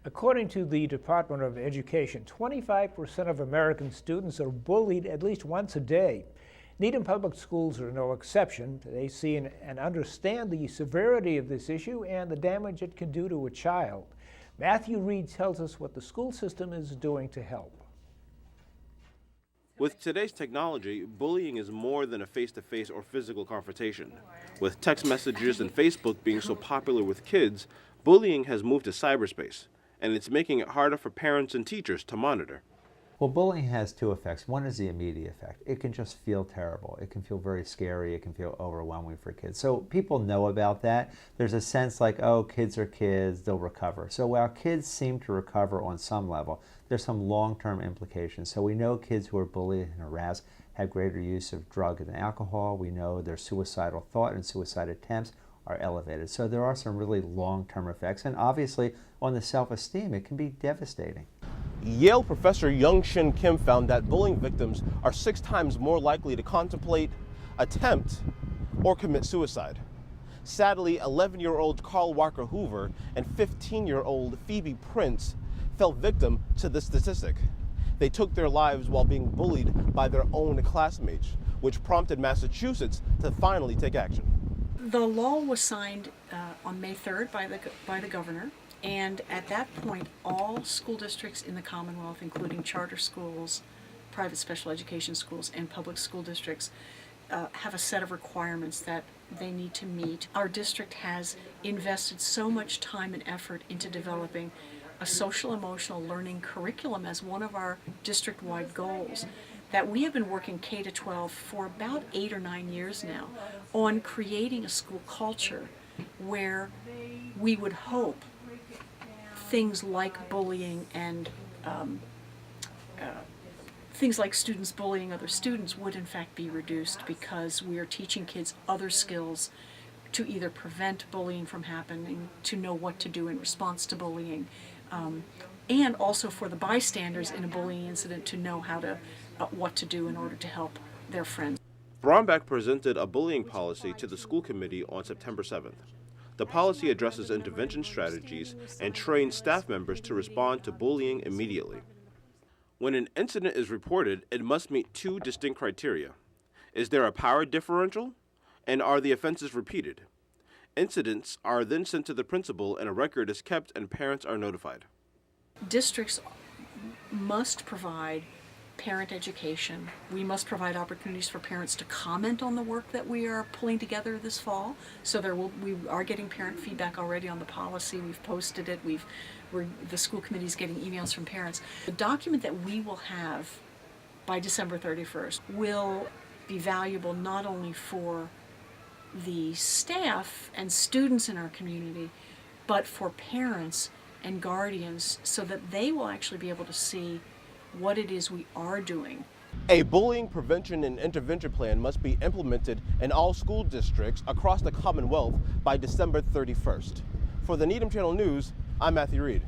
According to the Department of Education, 25% of American students are bullied at least once a day. Needham Public Schools are no exception. They see and understand the severity of this issue and the damage it can do to a child. Matthew Reed tells us what the school system is doing to help. With today's technology, bullying is more than a face-to-face or physical confrontation. With text messages and Facebook being so popular with kids, bullying has moved to cyberspace, and it's making it harder for parents and teachers to monitor. Well, bullying has two effects. One is the immediate effect. It can just feel terrible. It can feel very scary. It can feel overwhelming for kids. So people know about that. There's a sense like, oh, kids are kids, they'll recover. So while kids seem to recover on some level, there's some long-term implications. So we know kids who are bullied and harassed have greater use of drugs and alcohol. We know their suicidal thought and suicide attempts are elevated. So there are some really long-term effects. And obviously, on the self-esteem, it can be devastating. Yale professor Young-Shin Kim found that bullying victims are 6 times more likely to contemplate, attempt, or commit suicide. Sadly, 11-year-old Carl Walker Hoover and 15-year-old Phoebe Prince fell victim to this statistic. They took their lives while being bullied by their own classmates, which prompted Massachusetts to finally take action. The law was signed on May 3rd by the governor. And at that point, all school districts in the Commonwealth, including charter schools, private special education schools, and public school districts, have a set of requirements that they need to meet. Our district has invested so much time and effort into developing a social-emotional learning curriculum as one of our district-wide goals that we have been working K-12 for about 8 or 9 years now on creating a school culture where we would hope things like bullying and things like students bullying other students would in fact be reduced, because we are teaching kids other skills to either prevent bullying from happening, to know what to do in response to bullying, and also for the bystanders in a bullying incident to know how to what to do in order to help their friends. Brownback presented a bullying policy to the school committee on September 7th. The policy addresses intervention strategies and trains staff members to respond to bullying immediately. When an incident is reported, it must meet 2 distinct criteria. Is there a power differential? And are the offenses repeated? Incidents are then sent to the principal and a record is kept and parents are notified. Districts must provide parent education. We must provide opportunities for parents to comment on the work that we are pulling together this fall. So we are getting parent feedback already on the policy. We've posted it. The school committee is getting emails from parents. The document that we will have by December 31st will be valuable not only for the staff and students in our community, but for parents and guardians, so that they will actually be able to see what it is we are doing. A bullying prevention and intervention plan must be implemented in all school districts across the Commonwealth by December 31st. For the Needham Channel News, I'm Matthew Reed.